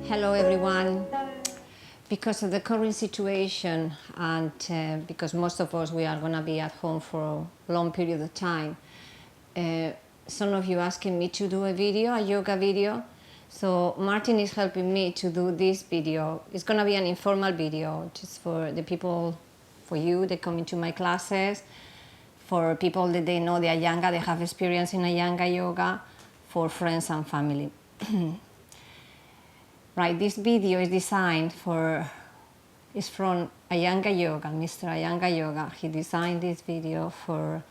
Hello everyone. Because of the current situation and because most of us we are going to be at home for a long period of time, some of you asking me to do a yoga video. So Martin is helping me to do this video. It's going to be an informal video just for the people, for you that come into my classes, for people that they know the Iyengar, they have experience in Iyengar yoga, for friends and family. Right, this video is designed it's from Iyengar Yoga, Mr. Iyengar Yoga. He designed this video for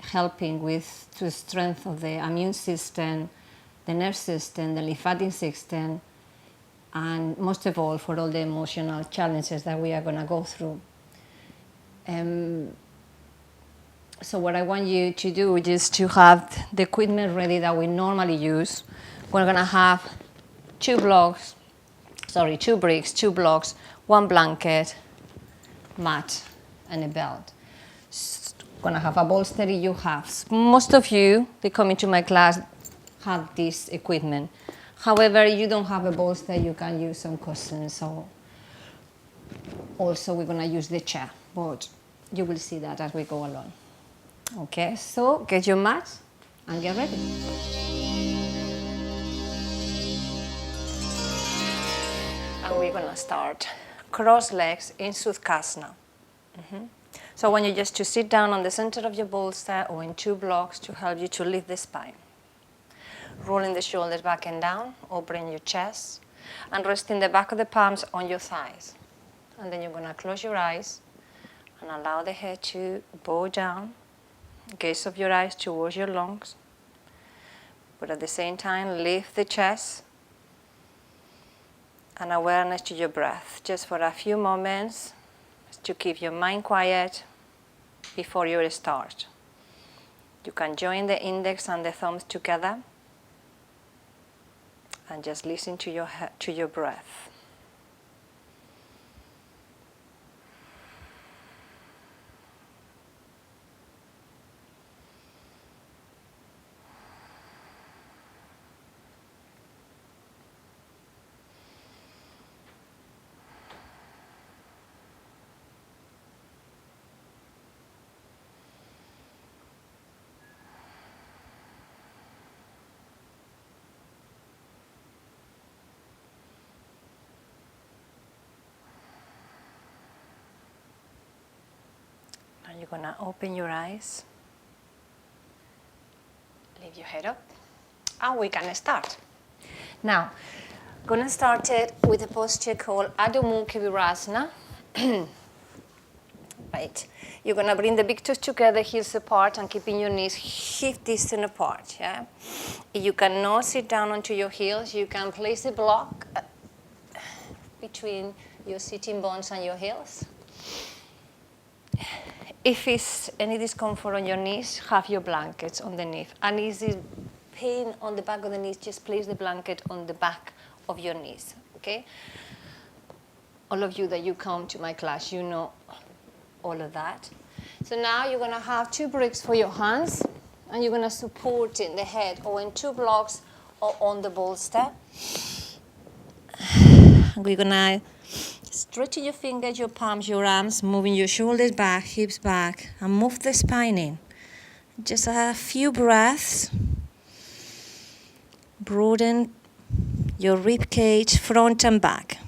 helping with the strength of the immune system, the nerve system, the lymphatic system, and most of all for all the emotional challenges that we are going to go through. So what I want you to do is to have the equipment ready that we normally use. We're going to have two bricks, 2 blocks, 1 blanket, mat, and a belt. Gonna have a bolster you have. Most of you, they come into my class, have this equipment. However, you don't have a bolster, you can use some cushions. So also we're gonna use the chair, but you will see that as we go along. Okay, so get your mat and get ready. And we're going to start cross legs in Sukhasana. So I want you just to sit down on the center of your bolster or in 2 blocks to help you to lift the spine. Rolling the shoulders back and down, opening your chest, and resting the back of the palms on your thighs. And then you're going to close your eyes and allow the head to bow down, gaze of your eyes towards your lungs. But at the same time, lift the chest and awareness to your breath, just for a few moments to keep your mind quiet before you start. You can join the index and the thumbs together and just listen to your breath. Now you're going to open your eyes, lift your head up, and we can start. Now, going to start it with a posture called Adho Mukha Virasana. Right. You're going to bring the big toes together, heels apart, and keeping your knees hip distance apart. Yeah. If you cannot sit down onto your heels, you can place a block between your sitting bones and your heels. If it's any discomfort on your knees, have your blankets underneath. And if it's pain on the back of the knees, just place the blanket on the back of your knees. Okay. All of you that you come to my class, you know all of that. So now you're going to have 2 bricks for your hands, and you're going to support in the head or in 2 blocks or on the bolster. We're going to stretch your fingers, your palms, your arms, moving your shoulders back, hips back, and move the spine in. Just a few breaths. Broaden your rib cage, front and back.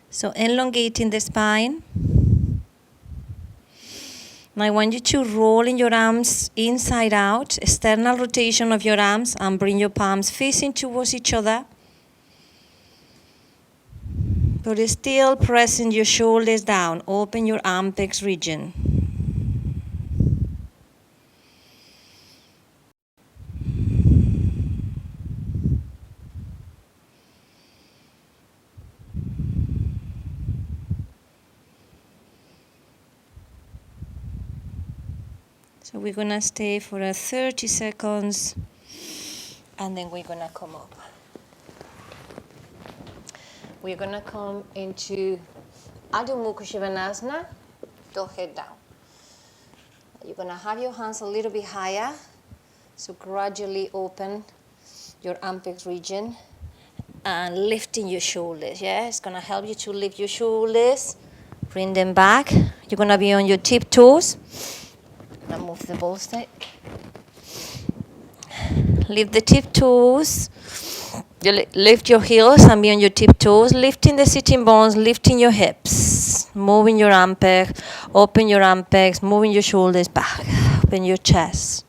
So elongating the spine. Now I want you to roll in your arms inside out, external rotation of your arms, and bring your palms facing towards each other. But still pressing your shoulders down. Open your apex region. So we're gonna stay for 30 seconds and then we're gonna come up. We're gonna come into Adho Mukha Svanasana, toe head down. You're gonna have your hands a little bit higher, so gradually open your apex region and lifting your shoulders, yeah? It's gonna help you to lift your shoulders, bring them back. You're gonna be on your tiptoes. Now move the bolster. Lift the tiptoes. Lift your heels and be on your tiptoes. Lifting the sitting bones, lifting your hips. Moving your apex. Open your apex. Moving your shoulders back. Open your chest.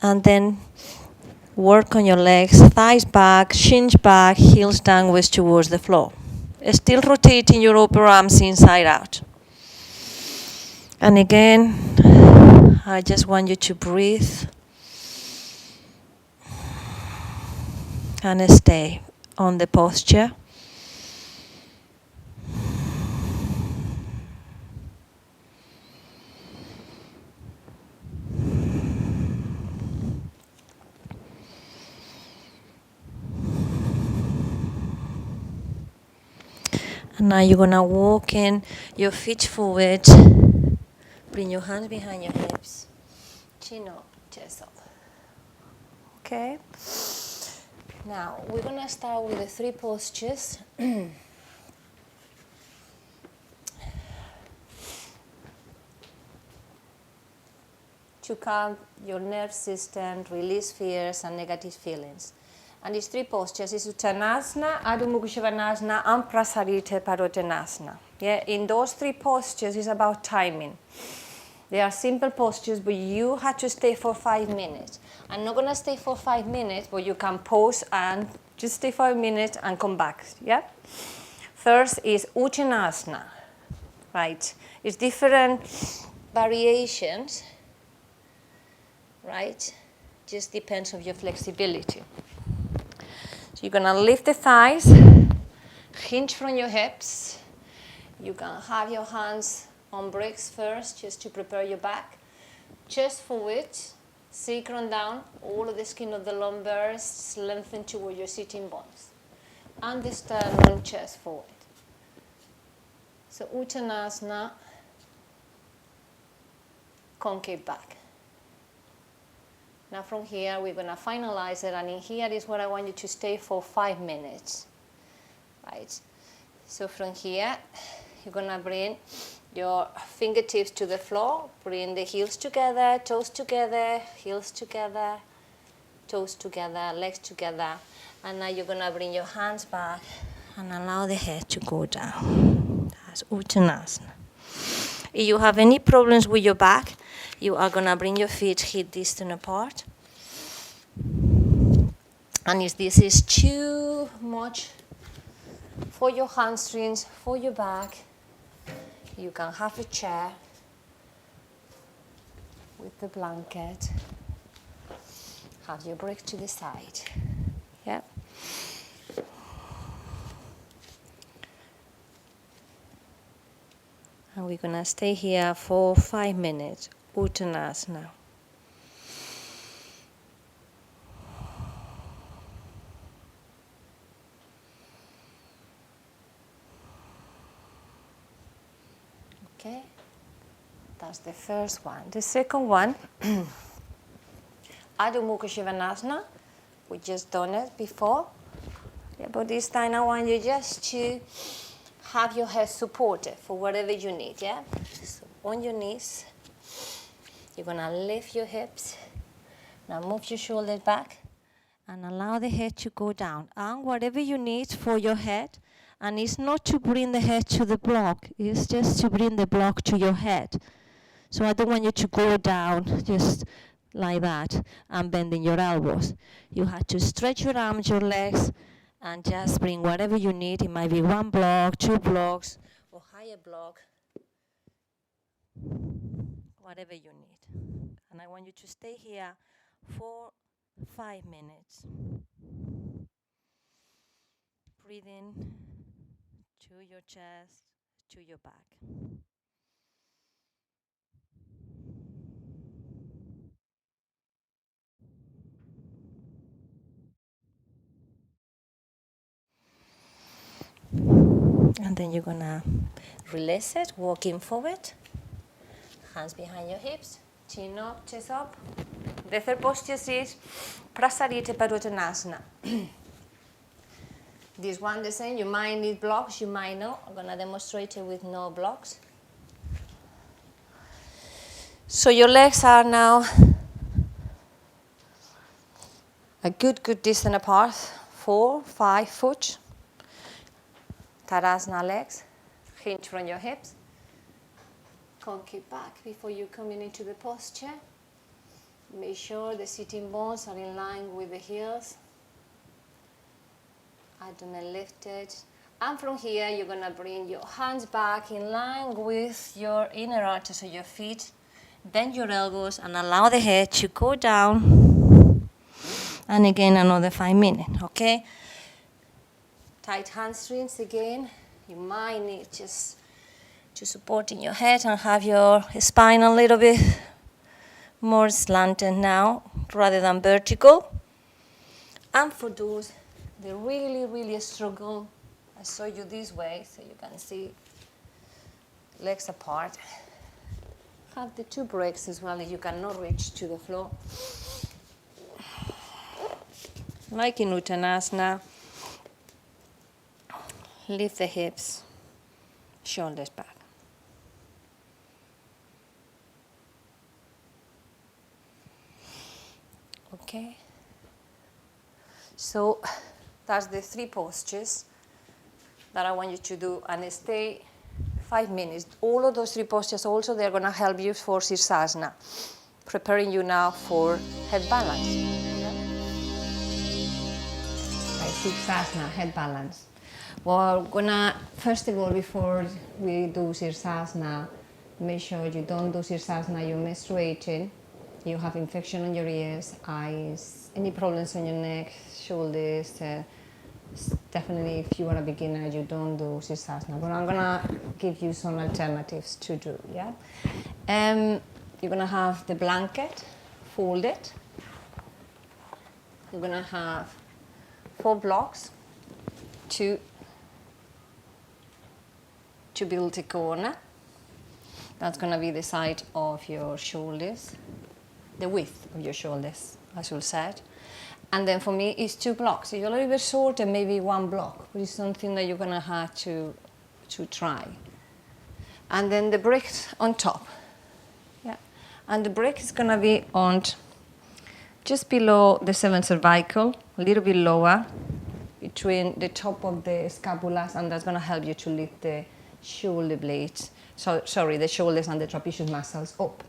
And then work on your legs. Thighs back, shins back, heels downwards towards the floor. Still rotating your upper arms inside out. And again, I just want you to breathe and stay on the posture. And now you're gonna walk in your feet forward. Bring your hands behind your hips. Chin up, chest up. Okay? Now, we're going to start with the 3 postures. To calm your nerve system, release fears and negative feelings. And these 3 postures is Uttanasana, Adho Mukha Svanasana, and Prasarita Padottanasana. Yeah, in those 3 postures, it's about timing. They are simple postures, but you have to stay for 5 minutes. I'm not going to stay for 5 minutes, but you can pause and just stay 5 minutes and come back. Yeah? First is Uttanasana. Right? It's different variations. Right? Just depends on your flexibility. So you're going to lift the thighs, hinge from your hips. You can have your hands on bricks first, just to prepare your back. Chest forward, sacrum down, all of the skin of the lumbars lengthen toward your sitting bones. And the sternum, chest forward. So Uttanasana, concave back. Now from here, we're going to finalize it, and in here is where I want you to stay for 5 minutes. Right? So from here, you're going to bring your fingertips to the floor, bring the heels together, heels together, toes together, legs together. And now you're going to bring your hands back and allow the head to go down. That's Uttanasana. If you have any problems with your back, you are going to bring your feet hip distance apart. And if this is too much for your hamstrings, for your back, you can have a chair with the blanket. Have your break to the side. Yeah. And we're going to stay here for 5 minutes. Uttanasana. Okay, that's the first one. The second one, Adho Mukha Svanasana. We just done it before. Yeah, but this time I want you just to have your head supported for whatever you need, yeah? So on your knees, you're gonna lift your hips. Now move your shoulders back and allow the head to go down. And whatever you need for your head, and it's not to bring the head to the block, it's just to bring the block to your head. So I don't want you to go down just like that and bending your elbows. You have to stretch your arms, your legs, And just bring whatever you need. It might be 1 block, 2 blocks, or higher block, whatever you need. And I want you to stay here for 5 minutes. Breathe in to your chest, to your back. And then you're gonna release it, walking forward, hands behind your hips, chin up, chest up. The third posture is Prasarita Padottanasana. This one the same, you might need blocks, you might not. I'm gonna demonstrate it with no blocks. So your legs are now a good distance apart, 4-5 foot. Tadasana legs, hinge from your hips. Concave back before you coming into the posture. Make sure the sitting bones are in line with the heels. Abdomen lifted. And from here, you're gonna bring your hands back in line with your inner arches of your feet. Bend your elbows and allow the head to go down. And again, another 5 minutes, okay? Tight hamstrings again. You might need just to support in your head and have your spine a little bit more slanted now rather than vertical. And for those that really struggle, I show you this way so you can see legs apart. Have the 2 breaks as well if you cannot reach to the floor. Like in Uttanasana, lift the hips, shoulders back. Okay. So that's the 3 postures that I want you to do, and stay 5 minutes. All of those 3 postures also, they're going to help you for Sirsasana, preparing you now for head balance. Yeah. Right, Sirsasana, head balance. Well, we're gonna, first of all, before we do Sirsasana, make sure you don't do Sirsasana, you're menstruating, you have infection on your ears, eyes, any problems on your neck, shoulders. Definitely, if you are a beginner, you don't do Sirsasana. But I'm gonna give you some alternatives to do, yeah? You're gonna have the blanket folded. You're gonna have 4 blocks to build a corner. That's going to be the side of your shoulders, the width of your shoulders, as you said. And then for me, it's 2 blocks. If you're a little bit shorter, maybe 1 block, which is something that you're going to have to try. And then the bricks on top. Yeah. And the brick is going to be on just below the 7th cervical, a little bit lower, between the top of the scapulas, and that's going to help you to lift the shoulder blades, the shoulders and the trapezius muscles up.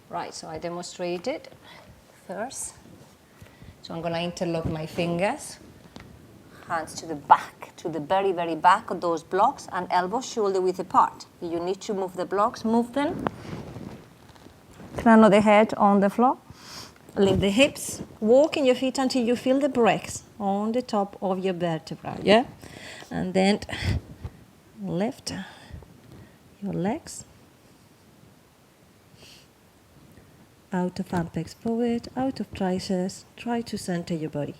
Right, so I demonstrated first. So I'm going to interlock my fingers, hands to the back, to the very back of those blocks, and elbows shoulder width apart. If you need to move the blocks, move them. Crown of the head on the floor. Lift the hips, walking your feet until you feel the breaks on the top of your vertebra, yeah? And then lift your legs out of apex forward, out of triceps. Try to center your body,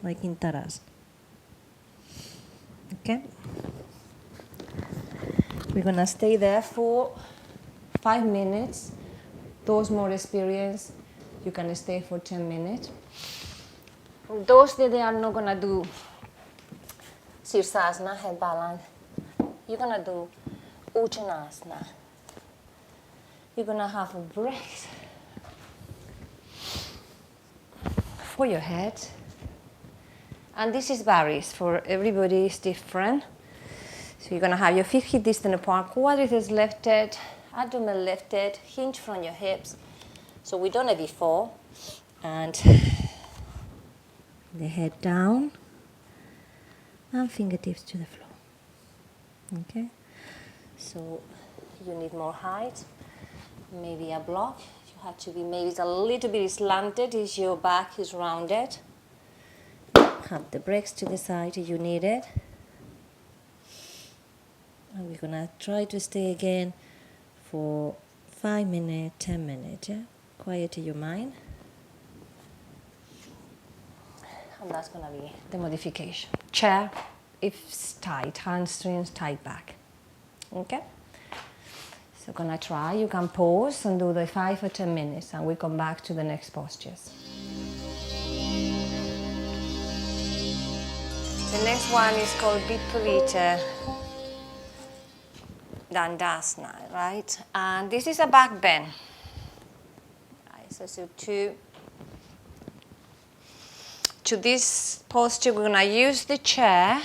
like in Tadasana. Okay? We're gonna stay there for 5 minutes. Those more experienced, you can stay for 10 minutes. Those that they are not gonna do Sirsasana, head balance, you're gonna do Uttanasana. You're gonna have a breath for your head. And this is varies, for everybody is different. So you're gonna have your feet hip distance apart, quadriceps lifted, abdomen lifted, hinge from your hips. So we've done it before. And the head down, and fingertips to the floor. Okay, so you need more height, maybe a block. You have to be maybe a little bit slanted if your back is rounded. Have the breaks to the side if you need it. And we're gonna try to stay again for 5 minutes, 10 minutes, yeah? Quiet your mind. And that's gonna be the modification. Chair, if it's tight, hamstrings tight back. Okay? So gonna try, you can pause and do the 5 or 10 minutes and we come back to the next postures. The next one is called Viparita Dandasana, right? And this is a back bend. Right, so to this posture, we're gonna use the chair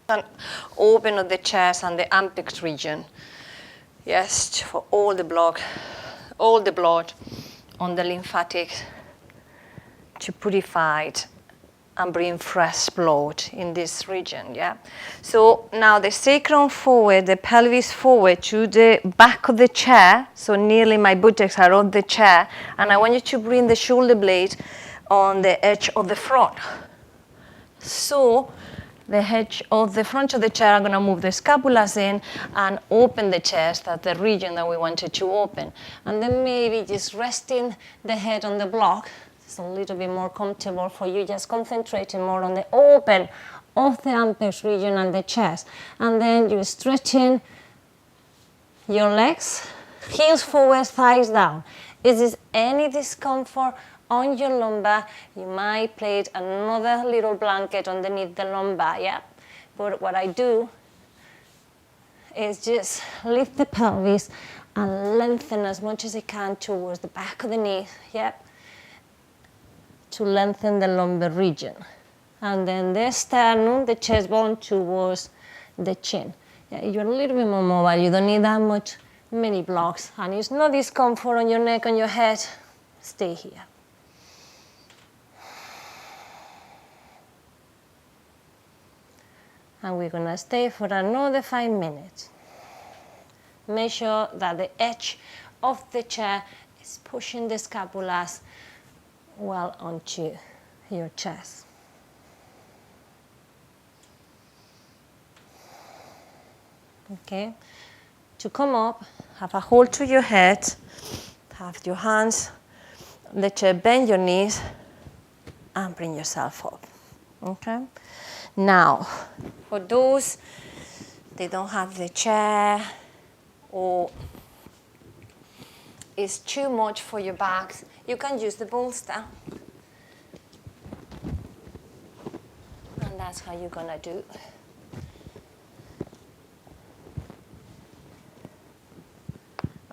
and open up the chest and the apex region. Yes, for all the blood on the lymphatic to purify it and bring fresh blood in this region, yeah? So now the sacrum forward, the pelvis forward to the back of the chair, so nearly my buttocks are on the chair, and I want you to bring the shoulder blade on the edge of the front. So the edge of the front of the chair, I'm gonna move the scapulas in and open the chest at the region that we wanted to open. And then maybe just resting the head on the block. It's a little bit more comfortable for you, just concentrating more on the open of the apex region and the chest. And then you're stretching your legs, heels forward, thighs down. Is there any discomfort on your lumbar? You might place another little blanket underneath the lumbar, yeah? But what I do is just lift the pelvis and lengthen as much as I can towards the back of the knee, yeah? To lengthen the lumbar region. And then the sternum, the chest bone towards the chin. Yeah, you're a little bit more mobile, you don't need that many blocks. And it's no discomfort on your neck, on your head, stay here. And we're gonna stay for another 5 minutes. Make sure that the edge of the chair is pushing the scapulas well onto your chest. Okay, to come up, have a hold to your head, have your hands on the chair, bend your knees, and bring yourself up. Okay, now for those they don't have the chair or it's too much for your back, you can use the bolster. And that's how you're gonna do.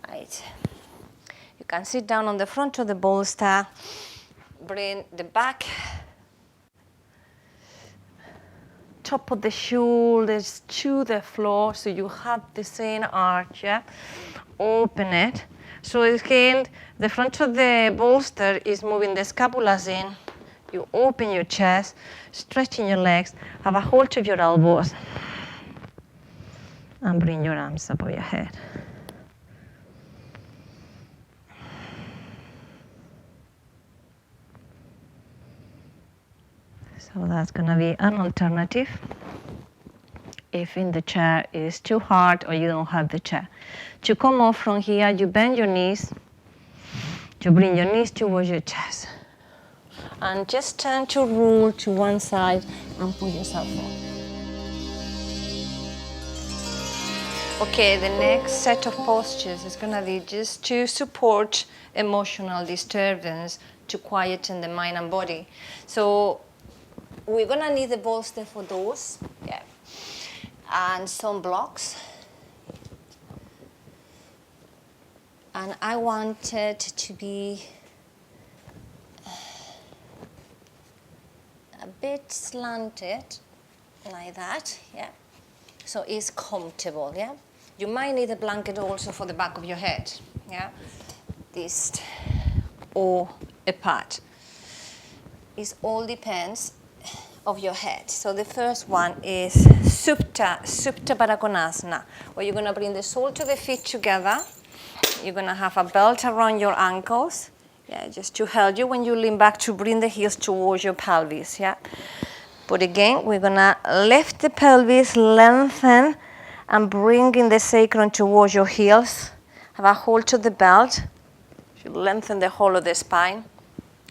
Right. You can sit down on the front of the bolster, bring the back, top of the shoulders to the floor so you have the same arch, yeah? Open it. So again, the front of the bolster is moving the scapulas in. You open your chest, stretching your legs, have a hold of your elbows, and bring your arms above your head. So that's gonna be an alternative if in the chair is too hard or you don't have the chair. To come off from here, you bend your knees, you bring your knees towards your chest. And just turn to roll to one side and pull yourself up. Okay, the next set of postures is gonna be just to support emotional disturbance, to quieten the mind and body. So we're gonna need a bolster for those, yeah, and some blocks. And I want it to be a bit slanted, like that, yeah. So it's comfortable, yeah. You might need a blanket also for the back of your head, yeah. This or a pad. It all depends of your head. So the first one is Supta Baddha Konasana, where you're going to bring the soles of the feet together. You're going to have a belt around your ankles, yeah, just to help you when you lean back to bring the heels towards your pelvis, yeah. But again, we're going to lift the pelvis, lengthen, and bring in the sacrum towards your heels. Have a hold to the belt. You lengthen the whole of the spine.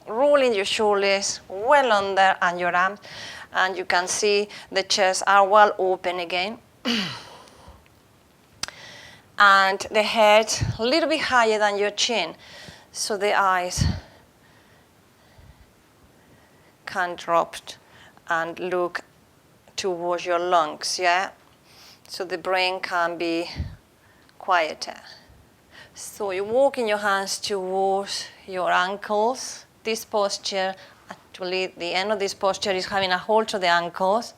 Rolling your shoulders well under and your arms. And you can see the chest are well open again. And the head a little bit higher than your chin. So the eyes can drop and look towards your lungs, yeah? So the brain can be quieter. So you're walking your hands towards your ankles. This posture, actually the end of this posture is having a hold to the ankles.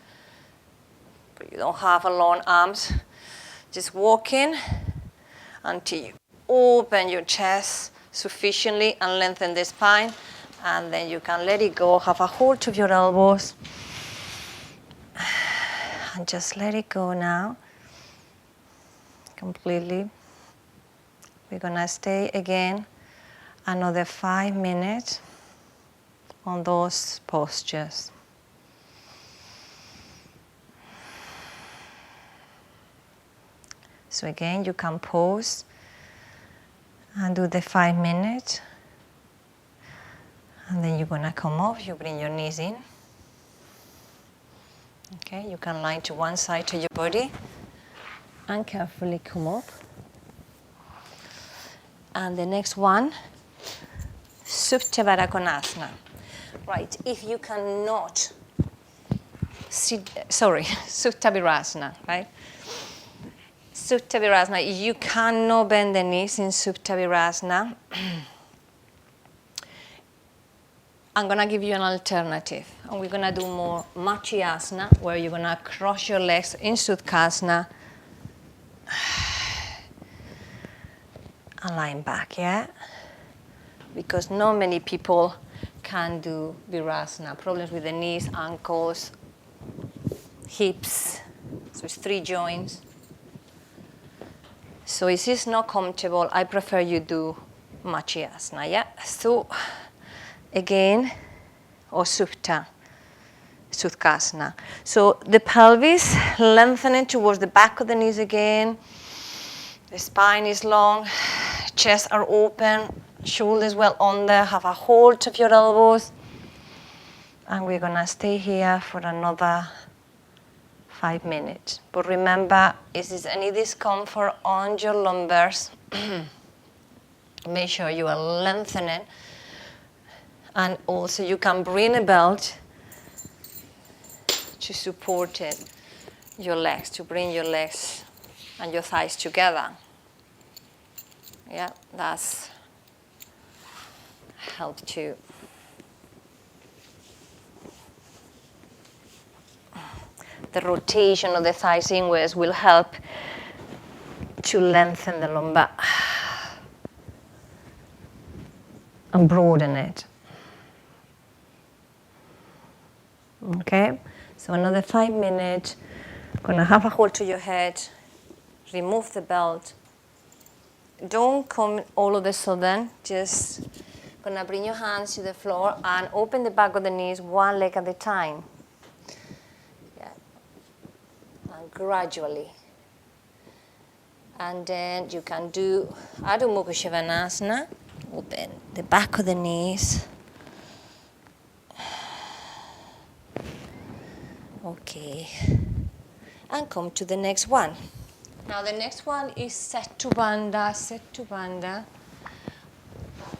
But you don't have a long arms. Just walking until you open your chest sufficiently and lengthen the spine. And then you can let it go, have a hold to your elbows. And just let it go now, completely. We're gonna stay again another 5 minutes on those postures. So again, you can pause and do the 5 minutes. And then you're gonna come up, you bring your knees in. Okay, you can lie to one side to your body and carefully come up. And the next one, Supta Baddha Konasana. Right, if you cannot Supta Virasana, right? Supta Virasana, if you cannot bend the knees in Supta Virasana, I'm going to give you an alternative. And we're going to do more Machiasana, where you're going to cross your legs in Sukhasana and line back, yeah? Because not many people can do Virasana. Problems with the knees, ankles, hips. So it's 3 joints. So if it's not comfortable, I prefer you do Machiasana, yeah? So again, or Sukhasana. So the pelvis lengthening towards the back of the knees again. The spine is long, chest are open, shoulders well under, have a hold of your elbows. And we're gonna stay here for another 5 minutes. But remember, if there's any discomfort on your lumbars, make sure you are lengthening. And also you can bring a belt to support it, your legs, to bring your legs and your thighs together. Yeah, that's helped too. The rotation of the thighs inwards will help to lengthen the lumbar and broaden it. Okay, so another 5 minutes. Gonna have a hold to your head, remove the belt. Don't come all of a sudden, just gonna bring your hands to the floor and open the back of the knees one leg at a time. Yeah. And gradually. And then you can do Adho Mukha Svanasana, open the back of the knees. Okay, and come to the next one. Now the next one is Setu Bandha,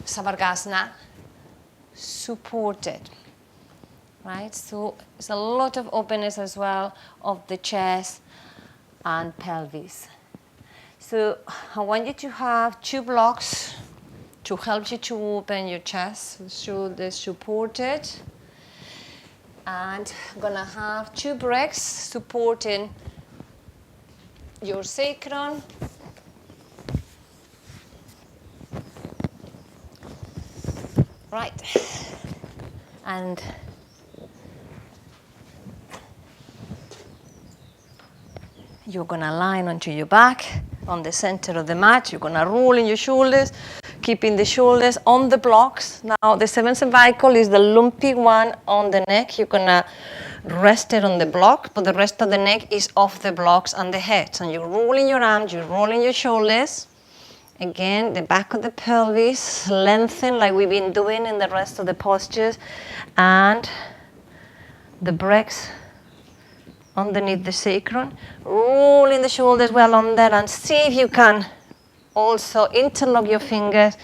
Savargasana, supported, right? So it's a lot of openness as well of the chest and pelvis. So I want you to have 2 blocks to help you to open your chest, shoulders supported. And I'm gonna have 2 bricks supporting your sacrum. Right. And You're going to lie onto your back on the center of the mat. You're going to roll in your shoulders, keeping the shoulders on the blocks. Now, the seventh cervical is the lumpy one on the neck. You're going to rest it on the block, but the rest of the neck is off the blocks and the head. So you're rolling your arms, you're rolling your shoulders. Again, the back of the pelvis, lengthen like we've been doing in the rest of the postures. And the breaks underneath the sacrum, rolling the shoulders well on there, and see if you can also interlock your fingers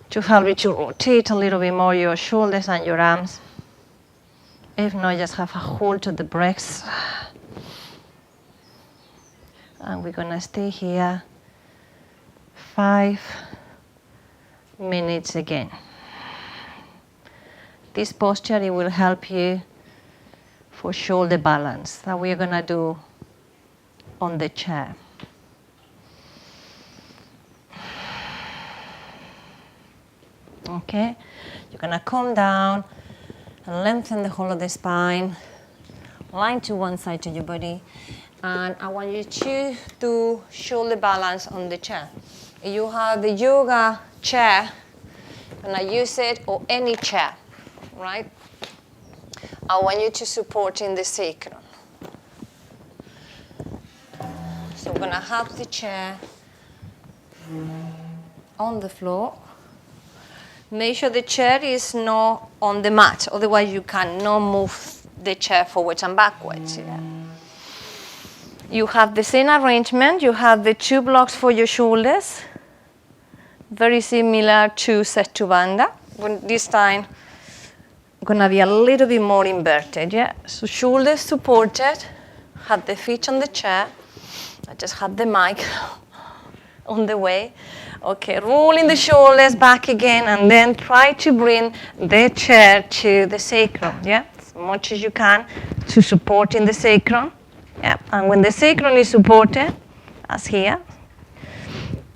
to help you to rotate a little bit more your shoulders and your arms. If not, just have a hold to the breasts. And we're gonna stay here 5 minutes again. This posture, it will help you for shoulder balance that we're going to do on the chair. Okay, you're going to come down and lengthen the whole of the spine, line to one side to your body, and I want you to do shoulder balance on the chair. If you have the yoga chair, and I use it, or any chair, right? I want you to support in the sacrum. So we're going to have the chair on the floor. Make sure the chair is not on the mat, otherwise you cannot move the chair forwards and backwards. Yeah. You have the same arrangement. You have the 2 blocks for your shoulders, very similar to Setu Bandha. This time, gonna be a little bit more inverted, yeah? So shoulders supported, have the feet on the chair. I just have the mic on the way. Okay, rolling the shoulders back again, and then try to bring the chair to the sacrum, yeah? As much as you can to support in the sacrum, yeah? And when the sacrum is supported, as here,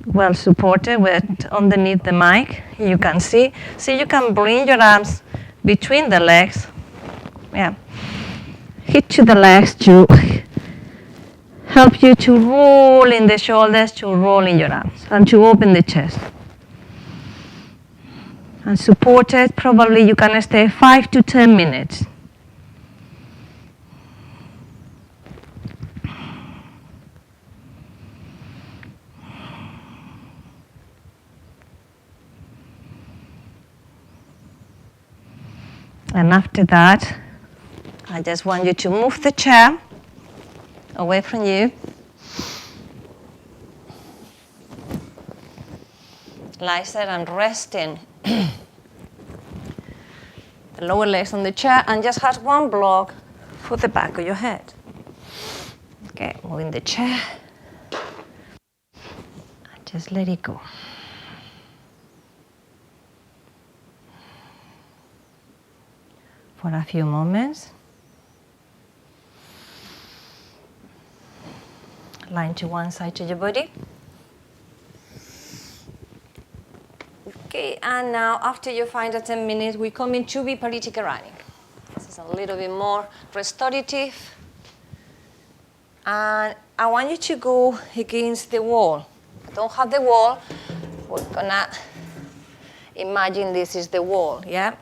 well supported with underneath the mic, you can see. So you can bring your arms between the legs, yeah. Hit to the legs to help you to roll in the shoulders, to roll in your arms, and to open the chest. And supported, probably you can stay 5 to 10 minutes. And after that, I just want you to move the chair away from you. Lie there and resting the lower legs on the chair, and just have 1 block for the back of your head. Okay, moving the chair. And just let it go. For a few moments. Line to one side to your body. Okay, and now after you find the 10 minutes, we come into Viparita running. This is a little bit more restorative. And I want you to go against the wall. I don't have the wall. We're gonna imagine this is the wall, yeah?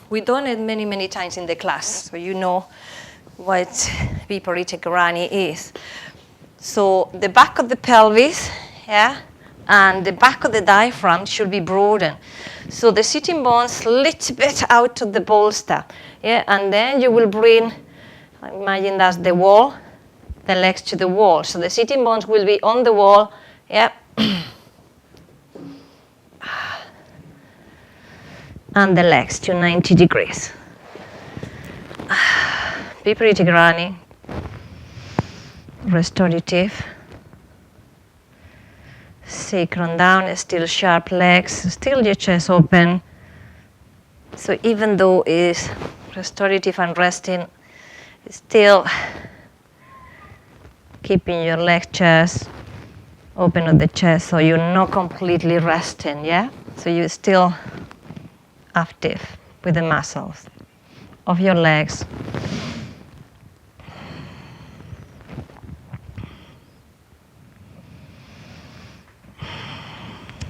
We've done it many, many times in the class, so you know what Viparita Karani is. So the back of the pelvis, yeah, and the back of the diaphragm should be broadened. So the sitting bones a little bit out of the bolster, yeah, and then you will bring, imagine that's the wall, the legs to the wall. So the sitting bones will be on the wall, yeah. And the legs to 90 degrees. Viparita Karani, restorative. Sacrum down, still sharp legs, still your chest open. So even though it's restorative and resting, it's still keeping your leg chest open on the chest, so you're not completely resting, yeah? So you're still active with the muscles of your legs.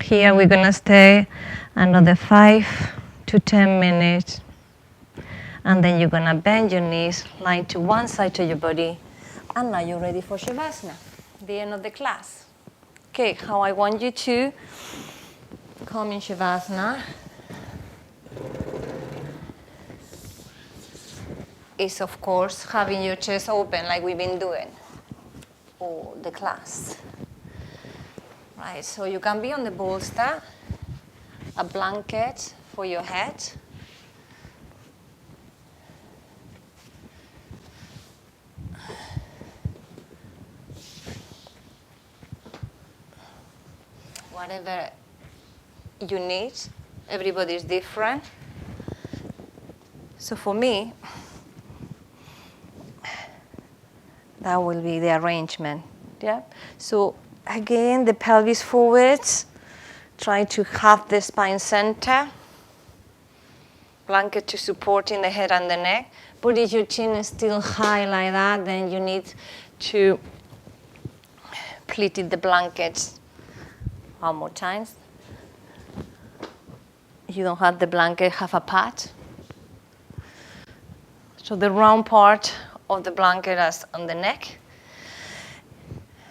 Here we're gonna stay another 5 to 10 minutes. And then you're gonna bend your knees, lie to one side to your body. And now you're ready for Shavasana, the end of the class. Okay, how I want you to come in Shavasana is, of course, having your chest open like we've been doing all the class. Right, so you can be on the bolster, a blanket for your head. Whatever you need, everybody's different. So for me, that will be the arrangement. Yeah. So again, the pelvis forwards. Try to have the spine center. Blanket to supporting the head and the neck. But if your chin is still high like that, then you need to pleat the blankets one more time. You don't have the blanket, have a pad. So the round part of the blanket is on the neck.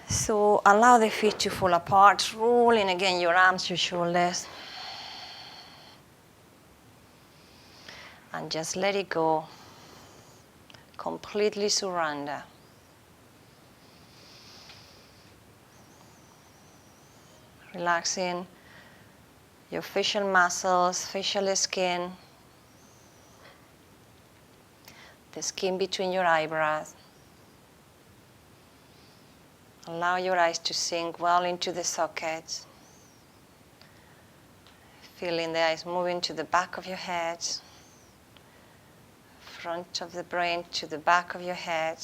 So allow the feet to fall apart, rolling again your arms, your shoulders. And just let it go. Completely surrender. Relaxing your facial muscles, facial skin, the skin between your eyebrows. Allow your eyes to sink well into the sockets. Feeling the eyes moving to the back of your head, front of the brain to the back of your head.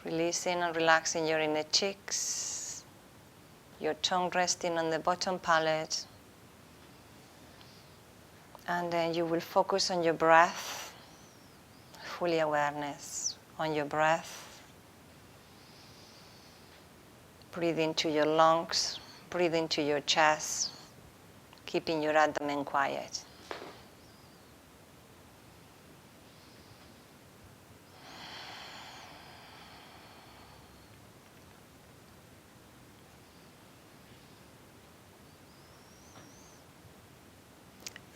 Releasing and relaxing your inner cheeks, your tongue resting on the bottom palate. And then you will focus on your breath, fully awareness on your breath. Breathe into your lungs, breathe into your chest, keeping your abdomen quiet.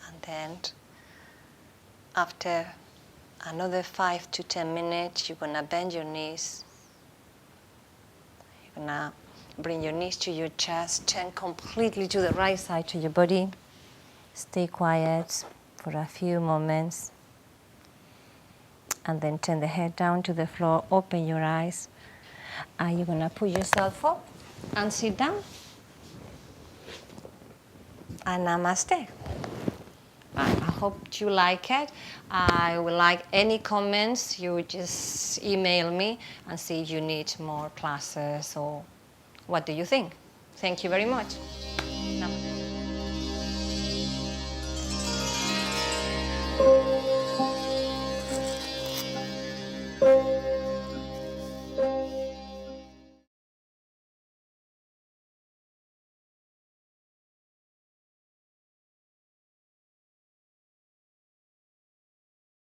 And then, after another 5 to 10 minutes, you're gonna bend your knees. You're gonna bring your knees to your chest, turn completely to the right side to your body. Stay quiet for a few moments. And then turn the head down to the floor, open your eyes. And you're gonna put yourself up and sit down. And namaste. I hope you like it. I would like any comments. You just email me and see if you need more classes or what do you think. Thank you very much. Namaste.